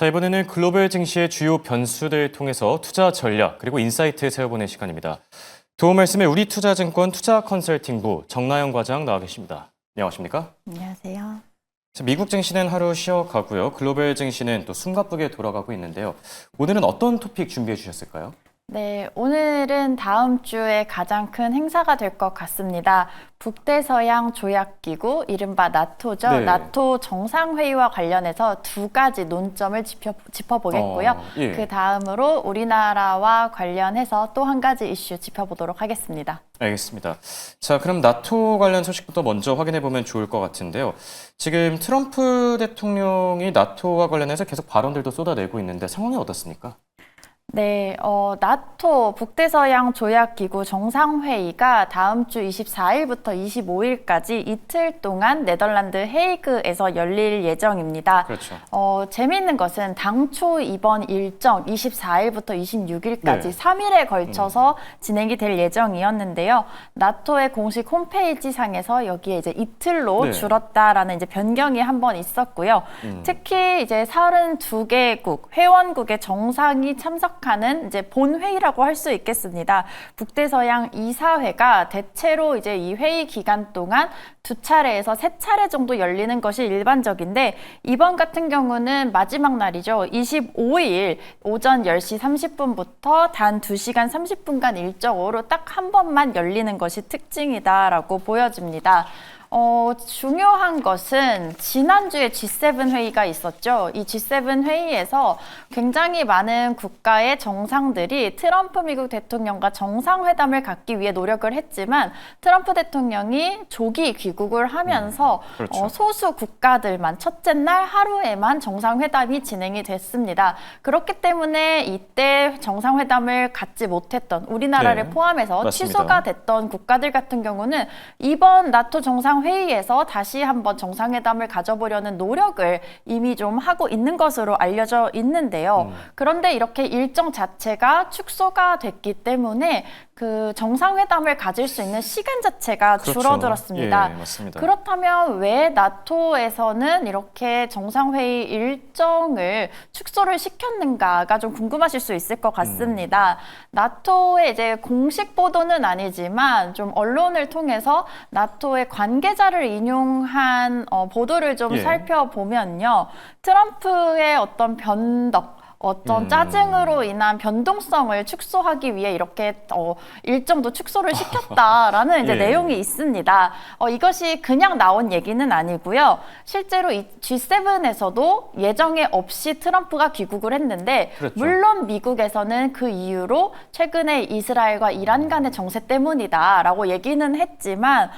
자, 이번에는 글로벌 증시의 주요 변수들 통해서 투자 전략 그리고 인사이트 세워보는 시간입니다. 도움 말씀에 우리투자증권 투자컨설팅부 정나영 과장 나와 계십니다. 안녕하십니까? 안녕하세요. 자, 미국 증시는 하루 쉬어가고요. 글로벌 증시는 또 숨가쁘게 돌아가고 있는데요. 오늘은 어떤 토픽 준비해 주셨을까요? 네, 오늘은 다음 주에 가장 큰 행사가 될 것 같습니다. 북대서양 조약기구, 이른바 나토죠. 네. 나토 정상회의와 관련해서 두 가지 논점을 짚어보겠고요. 예. 그 다음으로 우리나라와 관련해서 또 한 가지 이슈 짚어보도록 하겠습니다. 알겠습니다. 자, 그럼 나토 관련 소식부터 먼저 확인해 보면 좋을 것 같은데요. 지금 트럼프 대통령이 나토와 관련해서 계속 발언들도 쏟아내고 있는데 상황이 어떻습니까? 네, 나토 북대서양 조약기구 정상회의가 다음 주 24일부터 25일까지 이틀 동안 네덜란드 헤이그에서 열릴 예정입니다. 그렇죠. 재미있는 것은 당초 이번 일정 24일부터 26일까지 네. 3일에 걸쳐서 진행이 될 예정이었는데요. 나토의 공식 홈페이지 상에서 여기에 이제 이틀로 네. 줄었다라는 이제 변경이 한번 있었고요. 특히 이제 32개국 회원국의 정상이 참석하는 이제 본회의라고 할 수 있겠습니다. 북대서양 이사회가 대체로 이제 이 회의 기간 동안 2차례에서 3차례 정도 열리는 것이 일반적인데 이번 같은 경우는 마지막 날이죠. 25일 오전 10시 30분부터 단 2시간 30분간 일정으로 딱 한 번만 열리는 것이 특징이다라고 보여집니다. 중요한 것은 지난주에 G7 회의가 있었죠. 이 G7 회의에서 굉장히 많은 국가의 정상들이 트럼프 미국 대통령과 정상회담을 갖기 위해 노력을 했지만 트럼프 대통령이 조기 귀국을 하면서 그렇죠. 소수 국가들만 첫째 날 하루에만 정상회담이 진행이 됐습니다. 그렇기 때문에 이때 정상회담을 갖지 못했던 우리나라를 네, 포함해서 맞습니다. 취소가 됐던 국가들 같은 경우는 이번 나토 정상회의에서 다시 한번 정상회담을 가져보려는 노력을 이미 좀 하고 있는 것으로 알려져 있는데요. 그런데 이렇게 일정 자체가 축소가 됐기 때문에 그 정상회담을 가질 수 있는 시간 자체가 그렇죠. 줄어들었습니다. 예, 맞습니다. 그렇다면 왜 나토에서는 이렇게 정상회의 일정을 축소를 시켰는가가 좀 궁금하실 수 있을 것 같습니다. 나토의 이제 공식 보도는 아니지만 좀 언론을 통해서 나토의 관계자를 인용한 보도를 좀 예. 살펴보면요. 트럼프의 어떤 어떤 짜증으로 인한 변동성을 축소하기 위해 이렇게 일정도 축소를 시켰다라는 이제 예. 내용이 있습니다. 이것이 그냥 나온 얘기는 아니고요. 실제로 이 G7에서도 예정에 없이 트럼프가 귀국을 했는데 그렇죠. 물론 미국에서는 그 이유로 최근에 이스라엘과 이란 간의 정세 때문이다라고 얘기는 했지만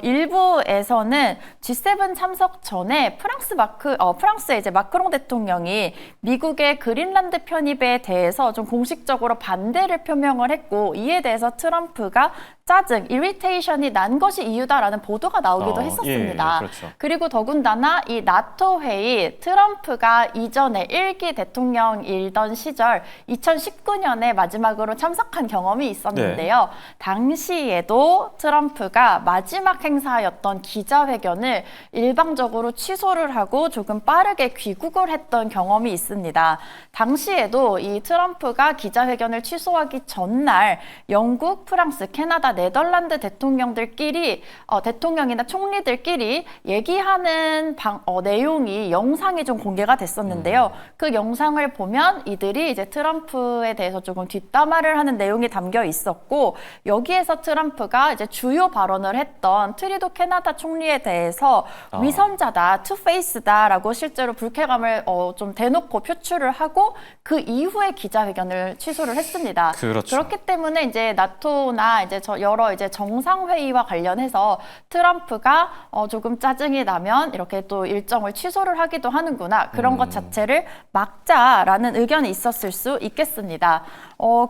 일부에서는 G7 참석 전에 프랑스의 이제 마크롱 대통령이 미국의 그린란드 편입에 대해서 좀 공식적으로 반대를 표명을 했고 이에 대해서 트럼프가 짜증, 이리테이션이 난 것이 이유다라는 보도가 나오기도 했었습니다. 예, 그렇죠. 그리고 더군다나 이 나토 회의 트럼프가 이전에 1기 대통령이던 시절 2019년에 마지막으로 참석한 경험이 있었는데요. 당시에도 트럼프가 마지막 행사였던 기자회견을 일방적으로 취소를 하고 조금 빠르게 귀국을 했던 경험이 있습니다. 당시에도 이 트럼프가 기자회견을 취소하기 전날 영국, 프랑스, 캐나다, 네덜란드 대통령이나 총리들끼리 얘기하는 내용이 영상이 좀 공개가 됐었는데요. 그 영상을 보면 이들이 이제 트럼프에 대해서 조금 뒷담화를 하는 내용이 담겨 있었고 여기에서 트럼프가 이제 주요 발언을 했던 트리도 캐나다 총리에 대해서 위선자다, 투페이스다라고 실제로 불쾌감을 좀 대놓고 표출을 하고 그 이후에 기자회견을 취소를 했습니다. 그렇죠. 그렇기 때문에 이제 나토나 이제 여러 이제 정상회의와 관련해서 트럼프가 조금 짜증이 나면 이렇게 또 일정을 취소를 하기도 하는구나. 그런 것 자체를 막자라는 의견이 있었을 수 있겠습니다.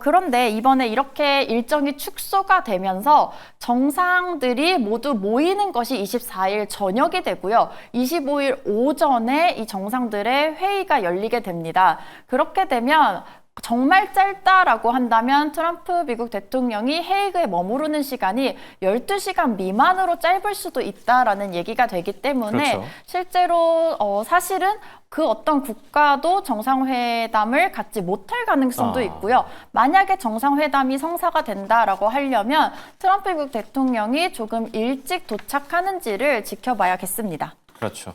그런데 이번에 이렇게 일정이 축소가 되면서 정상들이 모두 모이는 것이 24일 저녁이 되고요. 25일 오전에 이 정상들의 회의가 열리게 됩니다. 그렇게 되면 정말 짧다라고 한다면 트럼프 미국 대통령이 헤이그에 머무르는 시간이 12시간 미만으로 짧을 수도 있다라는 얘기가 되기 때문에 그렇죠. 실제로 사실은 그 어떤 국가도 정상회담을 갖지 못할 가능성도 있고요. 만약에 정상회담이 성사가 된다라고 하려면 트럼프 미국 대통령이 조금 일찍 도착하는지를 지켜봐야겠습니다. 그렇죠.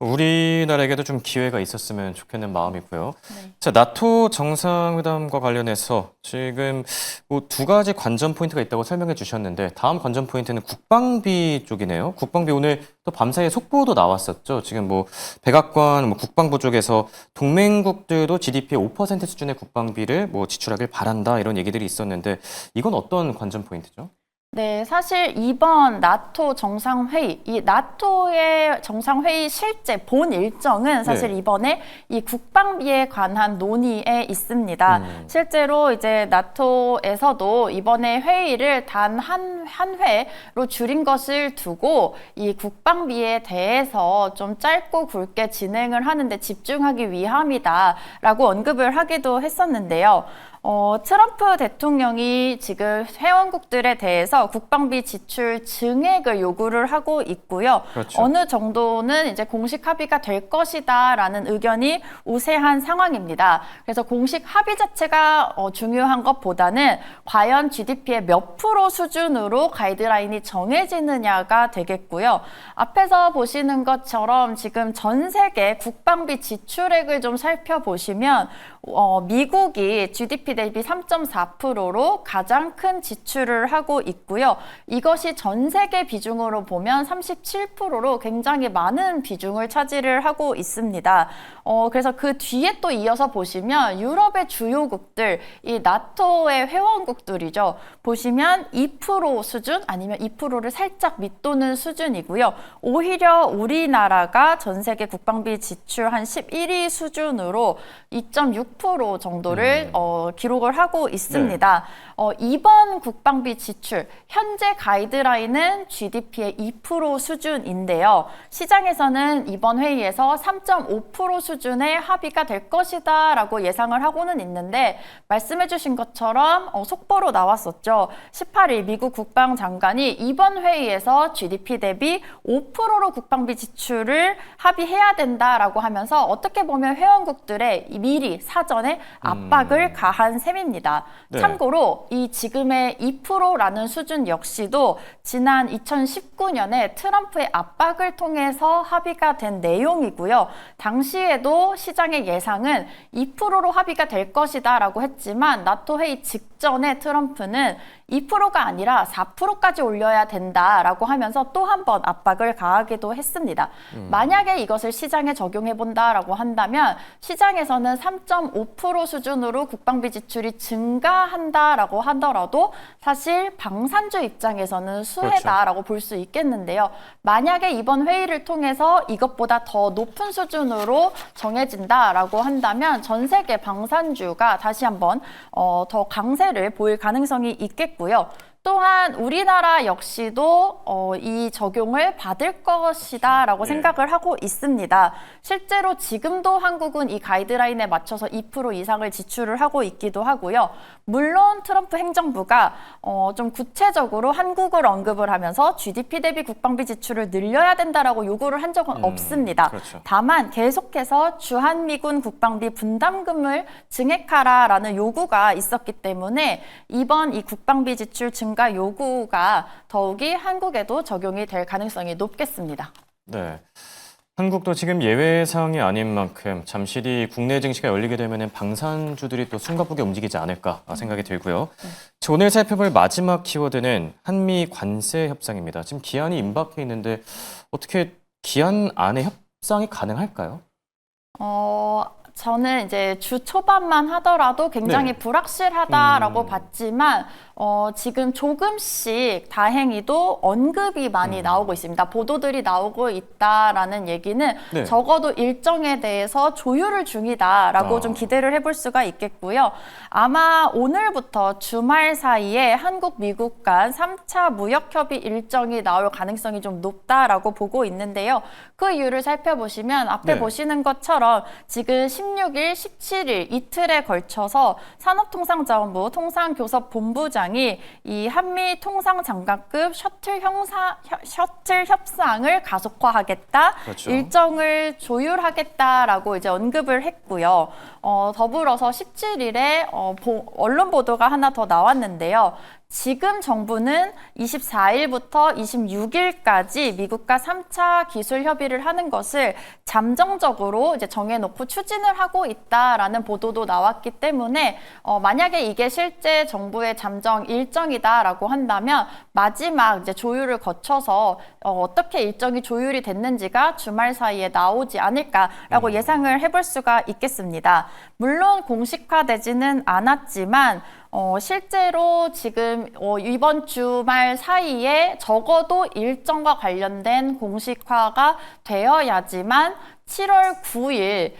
우리나라에게도 좀 기회가 있었으면 좋겠는 마음이고요. 네. 자, 나토 정상회담과 관련해서 지금 뭐 두 가지 관전 포인트가 있다고 설명해 주셨는데 다음 관전 포인트는 국방비 쪽이네요. 국방비 오늘 또 밤사이에 속보도 나왔었죠. 지금 뭐 백악관, 국방부 쪽에서 동맹국들도 GDP의 5% 수준의 국방비를 뭐 지출하길 바란다 이런 얘기들이 있었는데 이건 어떤 관전 포인트죠? 네, 사실 이번 나토 정상회의, 이 나토의 정상회의 실제 본 일정은 사실 네. 이번에 이 국방비에 관한 논의에 있습니다. 실제로 이제 나토에서도 이번에 회의를 단 한 회로 줄인 것을 두고 이 국방비에 대해서 좀 짧고 굵게 진행을 하는데 집중하기 위함이다라고 언급을 하기도 했었는데요. 트럼프 대통령이 지금 회원국들에 대해서 국방비 지출 증액을 요구를 하고 있고요. 그렇죠. 어느 정도는 이제 공식 합의가 될 것이다라는 의견이 우세한 상황입니다. 그래서 공식 합의 자체가 중요한 것보다는 과연 GDP의 몇 프로 수준으로 가이드라인이 정해지느냐가 되겠고요. 앞에서 보시는 것처럼 지금 전 세계 국방비 지출액을 좀 살펴보시면 미국이 GDP 대비 3.4%로 가장 큰 지출을 하고 있고요. 이것이 전 세계 비중으로 보면 37%로 굉장히 많은 비중을 차지를 하고 있습니다. 그래서 그 뒤에 또 이어서 보시면 유럽의 주요국들, 이 나토의 회원국들이죠. 보시면 2% 수준 아니면 2%를 살짝 밑도는 수준이고요. 오히려 우리나라가 전 세계 국방비 지출 한 11위 수준으로 2.6% 정도를 기록을 하고 있습니다. 이번 국방비 지출, 현재 가이드라인은 GDP의 2% 수준인데요. 시장에서는 이번 회의에서 3.5% 수준의 합의가 될 것이다 라고 예상을 하고는 있는데 말씀해 주신 것처럼 속보로 나왔었죠. 18일 미국 국방장관이 이번 회의에서 GDP 대비 5%로 국방비 지출을 합의해야 된다라고 하면서 어떻게 보면 회원국들의 미리 사전에 압박을 가한 셈입니다. 네. 참고로 이 지금의 2%라는 수준 역시도 지난 2019년에 트럼프의 압박을 통해서 합의가 된 내용이고요. 당시에도 시장의 예상은 2%로 합의가 될 것이다 라고 했지만 나토 회의 직전에 트럼프는 2%가 아니라 4%까지 올려야 된다라고 하면서 또 한 번 압박을 가하기도 했습니다. 만약에 이것을 시장에 적용해 본다라고 한다면 시장에서는 3.5% 수준으로 국방비 지출이 증가한다라고 하더라도 사실 방산주 입장에서는 수혜다라고 볼 수 있겠는데요. 만약에 이번 회의를 통해서 이것보다 더 높은 수준으로 정해진다라고 한다면 전 세계 방산주가 다시 한번 더 강세를 보일 가능성이 있겠고요. 또한 우리나라 역시도 이 적용을 받을 것이다라고 생각을 하고 있습니다. 실제로 지금도 한국은 이 가이드라인에 맞춰서 2% 이상을 지출을 하고 있기도 하고요. 물론 트럼프 행정부가 좀 구체적으로 한국을 언급을 하면서 GDP 대비 국방비 지출을 늘려야 된다라고 요구를 한 적은 없습니다. 그렇죠. 다만 계속해서 주한미군 국방비 분담금을 증액하라라는 요구가 있었기 때문에 이번 이 국방비 지출 증가 요구가 더욱이 한국에도 적용이 될 가능성이 높겠습니다. 네. 한국도 지금 예외 사항이 아닌 만큼 잠시 뒤 국내 증시가 열리게 되면 방산주들이 또 숨가쁘게 움직이지 않을까 생각이 들고요. 오늘 살펴볼 마지막 키워드는 한미 관세 협상입니다. 지금 기한이 임박해 있는데 어떻게 기한 안에 협상이 가능할까요? 저는 이제 주 초반만 하더라도 굉장히 네. 불확실하다라고 봤지만 지금 조금씩 다행히도 언급이 많이 나오고 있습니다. 보도들이 나오고 있다라는 얘기는 네. 적어도 일정에 대해서 조율을 중이다라고 좀 기대를 해볼 수가 있겠고요. 아마 오늘부터 주말 사이에 한국, 미국 간 3차 무역협의 일정이 나올 가능성이 좀 높다라고 보고 있는데요. 그 이유를 살펴보시면 앞에 네. 보시는 것처럼 지금 16일, 17일 이틀에 걸쳐서 산업통상자원부 통상교섭본부장이 이 한미 통상장관급 셔틀 협상을 가속화하겠다, 그렇죠. 일정을 조율하겠다라고 이제 언급을 했고요. 더불어서 17일에 언론 보도가 하나 더 나왔는데요. 지금 정부는 24일부터 26일까지 미국과 3차 기술 협의를 하는 것을 잠정적으로 이제 정해놓고 추진을 하고 있다라는 보도도 나왔기 때문에 만약에 이게 실제 정부의 잠정 일정이다라고 한다면 마지막 이제 조율을 거쳐서 어떻게 일정이 조율이 됐는지가 주말 사이에 나오지 않을까라고 예상을 해볼 수가 있겠습니다. 물론 공식화되지는 않았지만 실제로 지금 이번 주말 사이에 적어도 일정과 관련된 공식화가 되어야지만 7월 9일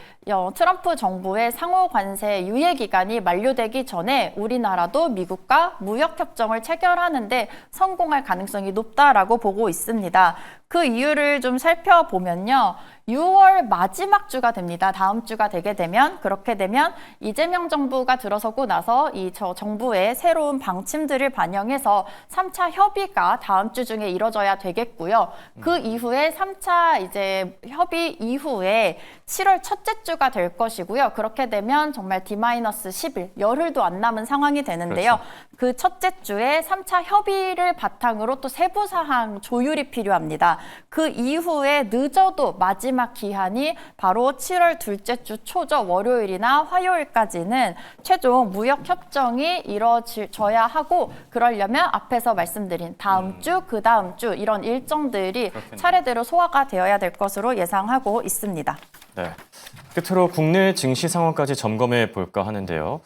트럼프 정부의 상호 관세 유예 기간이 만료되기 전에 우리나라도 미국과 무역협정을 체결하는데 성공할 가능성이 높다라고 보고 있습니다. 그 이유를 좀 살펴보면요. 6월 마지막 주가 됩니다. 다음 주가 되게 되면, 그렇게 되면 이재명 정부가 들어서고 나서 정부의 새로운 방침들을 반영해서 3차 협의가 다음 주 중에 이뤄져야 되겠고요. 그 이후에 3차 이제 협의 이후에 7월 첫째 주가 될 것이고요. 그렇게 되면 정말 D-10일, 열흘도 안 남은 상황이 되는데요. 그렇죠. 그 첫째 주에 3차 협의를 바탕으로 또 세부 사항 조율이 필요합니다. 그 이후에 늦어도 마지막 기한이 바로 7월 둘째 주 초죠. 월요일이나 화요일까지는 최종 무역 협정이 이뤄져야 하고, 그러려면 앞에서 말씀드린 다음 주, 그 다음 주 이런 일정들이 그렇겠네요. 차례대로 소화가 되어야 될 것으로 예상하고 있습니다. 네. 끝으로 국내 증시 상황까지 점검해 볼까 하는데요.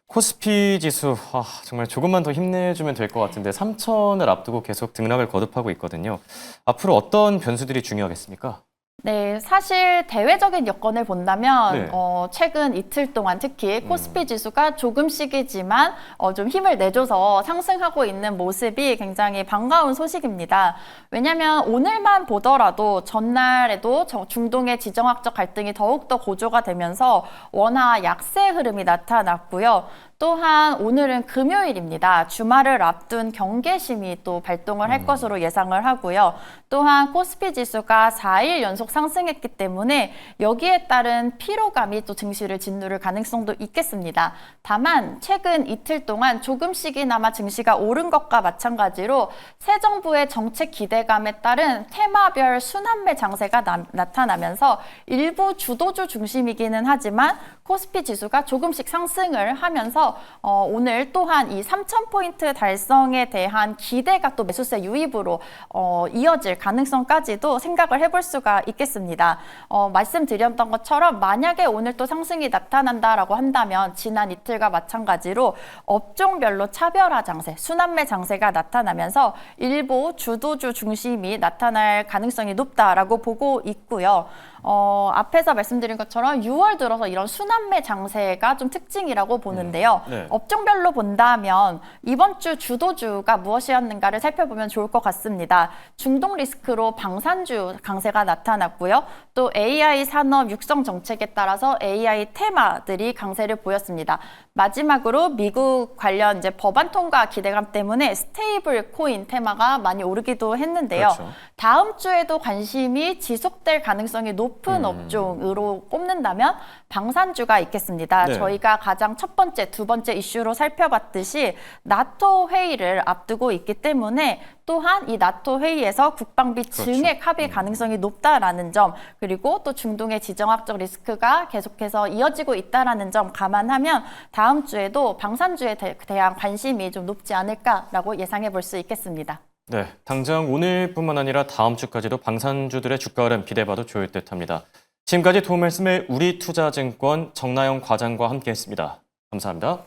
코스피 지수 정말 조금만 더 힘내주면 될 것 같은데 3천을 앞두고 계속 등락을 거듭하고 있거든요. 앞으로 어떤 변수들이 중요하겠습니까? 네, 사실 대외적인 여건을 본다면 네. 최근 이틀 동안 특히 코스피 지수가 조금씩이지만 좀 힘을 내줘서 상승하고 있는 모습이 굉장히 반가운 소식입니다. 왜냐하면 오늘만 보더라도 전날에도 중동의 지정학적 갈등이 더욱더 고조가 되면서 원화 약세 흐름이 나타났고요. 또한 오늘은 금요일입니다. 주말을 앞둔 경계심이 또 발동을 할 것으로 예상을 하고요. 또한 코스피 지수가 4일 연속 상승했기 때문에 여기에 따른 피로감이 또 증시를 짓누를 가능성도 있겠습니다. 다만 최근 이틀 동안 조금씩이나마 증시가 오른 것과 마찬가지로 새 정부의 정책 기대감에 따른 테마별 순환매 장세가 나타나면서 일부 주도주 중심이기는 하지만 코스피 지수가 조금씩 상승을 하면서 오늘 또한 이 3,000포인트 달성에 대한 기대가 또 매수세 유입으로 이어질 가능성까지도 생각을 해볼 수가 있겠습니다. 말씀드렸던 것처럼 만약에 오늘 또 상승이 나타난다라고 한다면 지난 이틀과 마찬가지로 업종별로 차별화 장세, 순환매 장세가 나타나면서 일부 주도주 중심이 나타날 가능성이 높다라고 보고 있고요. 앞에서 말씀드린 것처럼 6월 들어서 이런 순환매 장세가 좀 특징이라고 보는데요. 네. 업종별로 본다면 이번 주 주도주가 무엇이었는가를 살펴보면 좋을 것 같습니다. 중동 리스크로 방산주 강세가 나타났고요. 또 AI 산업 육성 정책에 따라서 AI 테마들이 강세를 보였습니다. 마지막으로 미국 관련 이제 법안 통과 기대감 때문에 스테이블 코인 테마가 많이 오르기도 했는데요. 그렇죠. 다음 주에도 관심이 지속될 가능성이 높은 업종으로 꼽는다면 방산주가 있겠습니다. 네. 저희가 가장 첫 번째, 두 번째 이슈로 살펴봤듯이 나토 회의를 앞두고 있기 때문에 또한 이 나토 회의에서 국방비 그렇죠. 증액 합의 가능성이 높다라는 점, 그리고 또 중동의 지정학적 리스크가 계속해서 이어지고 있다라는 점 감안하면 다음 주에도 방산주에 대한 관심이 좀 높지 않을까라고 예상해 볼 수 있겠습니다. 네, 당장 오늘뿐만 아니라 다음 주까지도 방산주들의 주가 흐름 기대해봐도 좋을 듯합니다. 지금까지 도움 말씀을 우리투자증권 정나영 과장과 함께했습니다. 감사합니다.